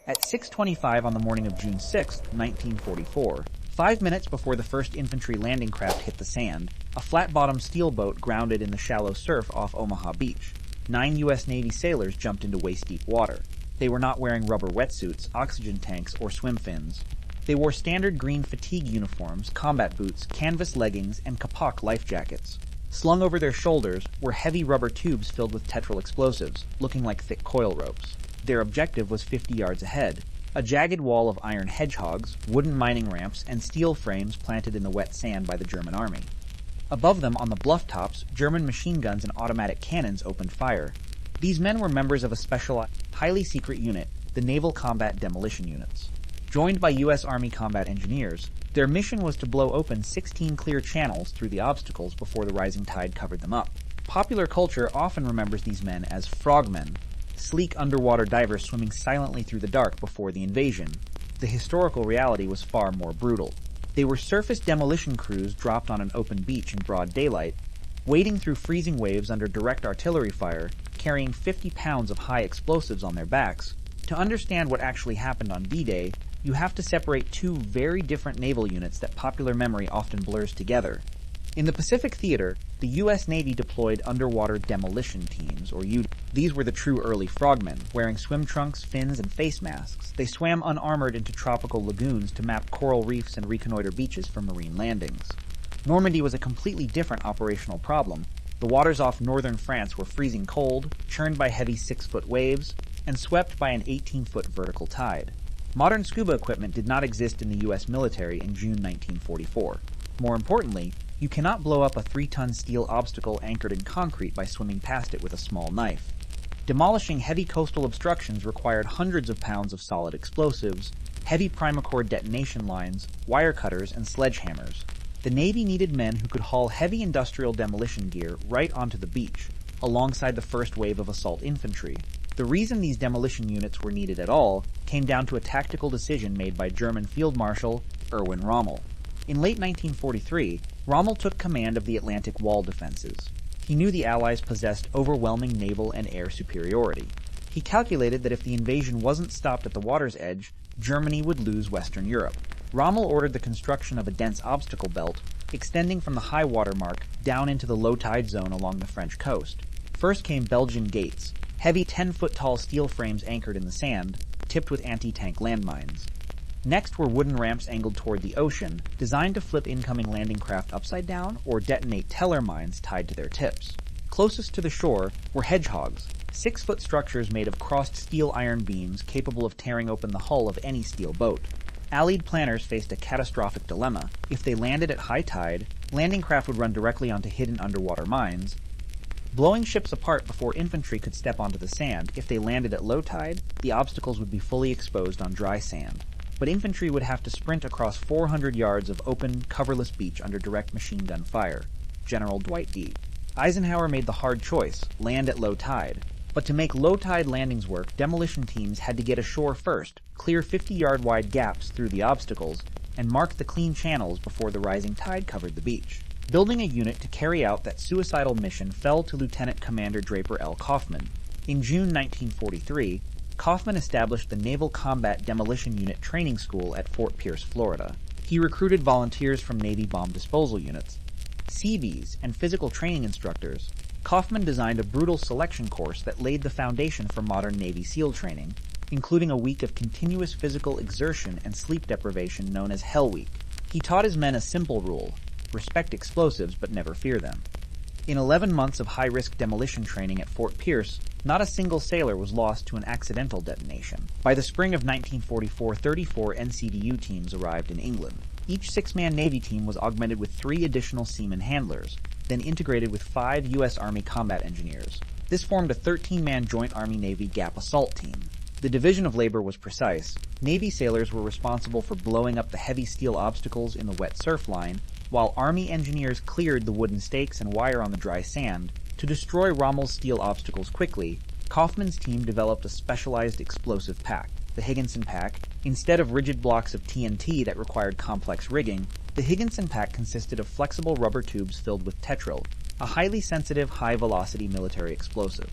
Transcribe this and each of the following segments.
At 6:25 on the morning of June 6, 1944, 5 minutes before the first infantry landing craft hit the sand, a flat-bottomed steel boat grounded in the shallow surf off Omaha Beach. 9 U.S. Navy sailors jumped into waist-deep water. They were not wearing rubber wetsuits, oxygen tanks, or swim fins. They wore standard green fatigue uniforms, combat boots, canvas leggings, and kapok life jackets. Slung over their shoulders were heavy rubber tubes filled with Tetryl explosives, looking like thick coil ropes. Their objective was 50 yards ahead. A jagged wall of iron hedgehogs, wooden mining ramps, and steel frames planted in the wet sand by the German army. Above them, on the bluff tops, German machine guns and automatic cannons opened fire. These men were members of a specialized, highly secret unit, the Naval Combat Demolition Units. Joined by U.S. Army combat engineers, their mission was to blow open 16 clear channels through the obstacles before the rising tide covered them up. Popular culture often remembers these men as Frogmen, sleek underwater divers swimming silently through the dark before the invasion. The historical reality was far more brutal. They were surface demolition crews dropped on an open beach in broad daylight, wading through freezing waves under direct artillery fire, carrying 50 pounds of high explosives on their backs. To understand what actually happened on D-Day, you have to separate two very different naval units that popular memory often blurs together. In the Pacific Theater, the U.S. Navy deployed underwater demolition teams, or UD. These were the true early frogmen, wearing swim trunks, fins, and face masks. They swam unarmored into tropical lagoons to map coral reefs and reconnoiter beaches for marine landings. Normandy was a completely different operational problem. The waters off northern France were freezing cold, churned by heavy 6-foot waves, and swept by an 18-foot vertical tide. Modern scuba equipment did not exist in the U.S. military in June 1944. More importantly, you cannot blow up a 3-ton steel obstacle anchored in concrete by swimming past it with a small knife. Demolishing heavy coastal obstructions required hundreds of pounds of solid explosives, heavy primacord detonation lines, wire cutters, and sledgehammers. The Navy needed men who could haul heavy industrial demolition gear right onto the beach, alongside the first wave of assault infantry. The reason these demolition units were needed at all came down to a tactical decision made by German Field Marshal Erwin Rommel. In late 1943, Rommel took command of the Atlantic Wall defenses. He knew the Allies possessed overwhelming naval and air superiority. He calculated that if the invasion wasn't stopped at the water's edge, Germany would lose Western Europe. Rommel ordered the construction of a dense obstacle belt, extending from the high water mark down into the low tide zone along the French coast. First came Belgian Gates, heavy 10-foot-tall steel frames anchored in the sand, tipped with anti-tank landmines. Next were wooden ramps angled toward the ocean, designed to flip incoming landing craft upside down or detonate teller mines tied to their tips. Closest to the shore were hedgehogs, 6-foot structures made of crossed steel iron beams capable of tearing open the hull of any steel boat. Allied planners faced a catastrophic dilemma. If they landed at high tide, landing craft would run directly onto hidden underwater mines, blowing ships apart before infantry could step onto the sand. If they landed at low tide, the obstacles would be fully exposed on dry sand. But infantry would have to sprint across 400 yards of open, coverless beach under direct machine gun fire. General Dwight D. Eisenhower made the hard choice, land at low tide. But to make low-tide landings work, demolition teams had to get ashore first, clear 50-yard-wide gaps through the obstacles, and mark the clean channels before the rising tide covered the beach. Building a unit to carry out that suicidal mission fell to Lieutenant Commander Draper L. Kauffman. In June 1943, Kauffman established the Naval Combat Demolition Unit Training School at Fort Pierce, Florida. He recruited volunteers from Navy bomb disposal units, Seabees, and physical training instructors. Kauffman designed a brutal selection course that laid the foundation for modern Navy SEAL training, including a week of continuous physical exertion and sleep deprivation known as Hell Week. He taught his men a simple rule: respect explosives but never fear them. In 11 months of high-risk demolition training at Fort Pierce, not a single sailor was lost to an accidental detonation. By the spring of 1944, 34 NCDU teams arrived in England. Each 6-man Navy team was augmented with 3 additional seaman handlers, then integrated with 5 U.S. Army combat engineers. This formed a 13-man Joint Army-Navy Gap Assault Team. The division of labor was precise. Navy sailors were responsible for blowing up the heavy steel obstacles in the wet surf line, while Army engineers cleared the wooden stakes and wire on the dry sand. To destroy Rommel's steel obstacles quickly, Kauffman's team developed a specialized explosive pack, the Hagensen pack. Instead of rigid blocks of TNT that required complex rigging, the Hagensen pack consisted of flexible rubber tubes filled with Tetryl, a highly sensitive, high-velocity military explosive.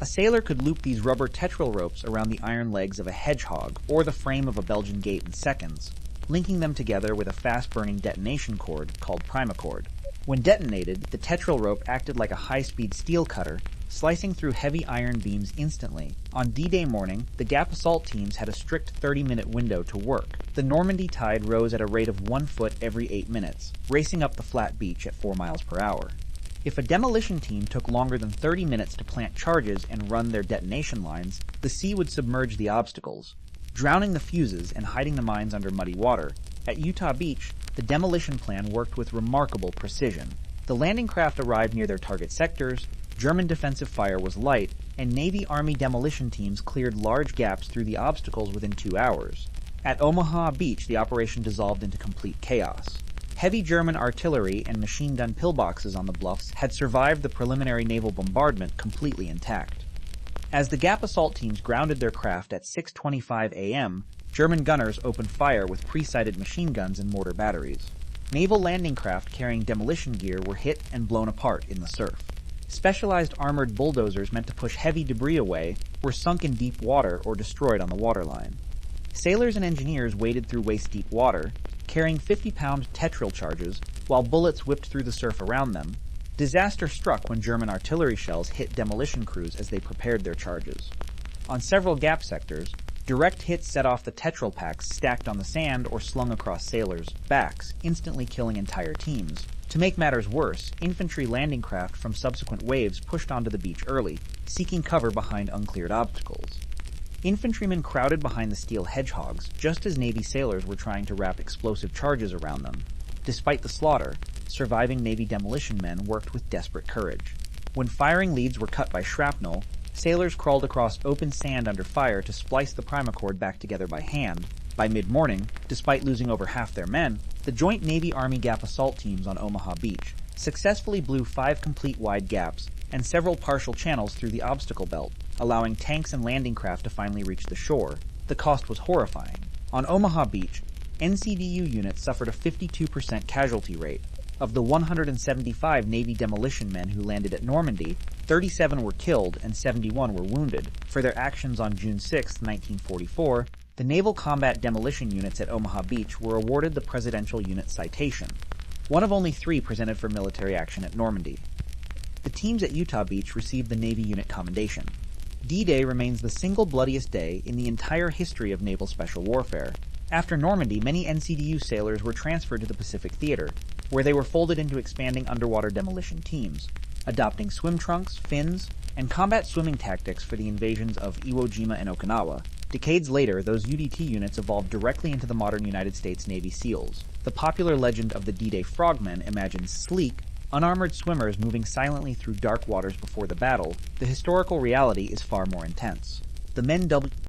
A sailor could loop these rubber Tetryl ropes around the iron legs of a hedgehog or the frame of a Belgian Gate in seconds, linking them together with a fast-burning detonation cord called primacord. When detonated, the Tetryl rope acted like a high-speed steel cutter, slicing through heavy iron beams instantly. On D-Day morning, the Gap assault teams had a strict 30-minute window to work. The Normandy tide rose at a rate of 1 foot every 8 minutes, racing up the flat beach at 4 miles per hour. If a demolition team took longer than 30 minutes to plant charges and run their detonation lines, the sea would submerge the obstacles, drowning the fuses and hiding the mines under muddy water. At Utah Beach, the demolition plan worked with remarkable precision. The landing craft arrived near their target sectors, German defensive fire was light, and Navy-Army demolition teams cleared large gaps through the obstacles within 2 hours. At Omaha Beach, the operation dissolved into complete chaos. Heavy German artillery and machine gun pillboxes on the bluffs had survived the preliminary naval bombardment completely intact. As the Gap assault teams grounded their craft at 6:25 a.m., German gunners opened fire with pre-sighted machine guns and mortar batteries. Naval landing craft carrying demolition gear were hit and blown apart in the surf. Specialized armored bulldozers meant to push heavy debris away were sunk in deep water or destroyed on the waterline. Sailors and engineers waded through waist-deep water, carrying 50-pound Tetryl charges while bullets whipped through the surf around them. Disaster struck when German artillery shells hit demolition crews as they prepared their charges. On several Gap sectors, direct hits set off the Tetryl packs stacked on the sand or slung across sailors' backs, instantly killing entire teams. To make matters worse, infantry landing craft from subsequent waves pushed onto the beach early, seeking cover behind uncleared obstacles. Infantrymen crowded behind the steel hedgehogs, just as Navy sailors were trying to wrap explosive charges around them. Despite the slaughter, surviving Navy demolition men worked with desperate courage. When firing leads were cut by shrapnel, sailors crawled across open sand under fire to splice the primacord back together by hand. By mid-morning, despite losing over half their men, the joint Navy-Army Gap assault teams on Omaha Beach successfully blew 5 complete wide gaps and several partial channels through the obstacle belt, allowing tanks and landing craft to finally reach the shore. The cost was horrifying. On Omaha Beach, NCDU units suffered a 52% casualty rate. Of the 175 Navy demolition men who landed at Normandy, 37 were killed and 71 were wounded. For their actions on June 6, 1944, the Naval Combat Demolition Units at Omaha Beach were awarded the Presidential Unit Citation, one of only 3 presented for military action at Normandy. The teams at Utah Beach received the Navy Unit Commendation. D-Day remains the single bloodiest day in the entire history of naval special warfare. After Normandy, many NCDU sailors were transferred to the Pacific Theater, where they were folded into expanding underwater demolition teams, adopting swim trunks, fins, and combat swimming tactics for the invasions of Iwo Jima and Okinawa. Decades later, those UDT units evolved directly into the modern United States Navy SEALs. The popular legend of the D-Day Frogmen imagines sleek, unarmored swimmers moving silently through dark waters before the battle. The historical reality is far more intense. The men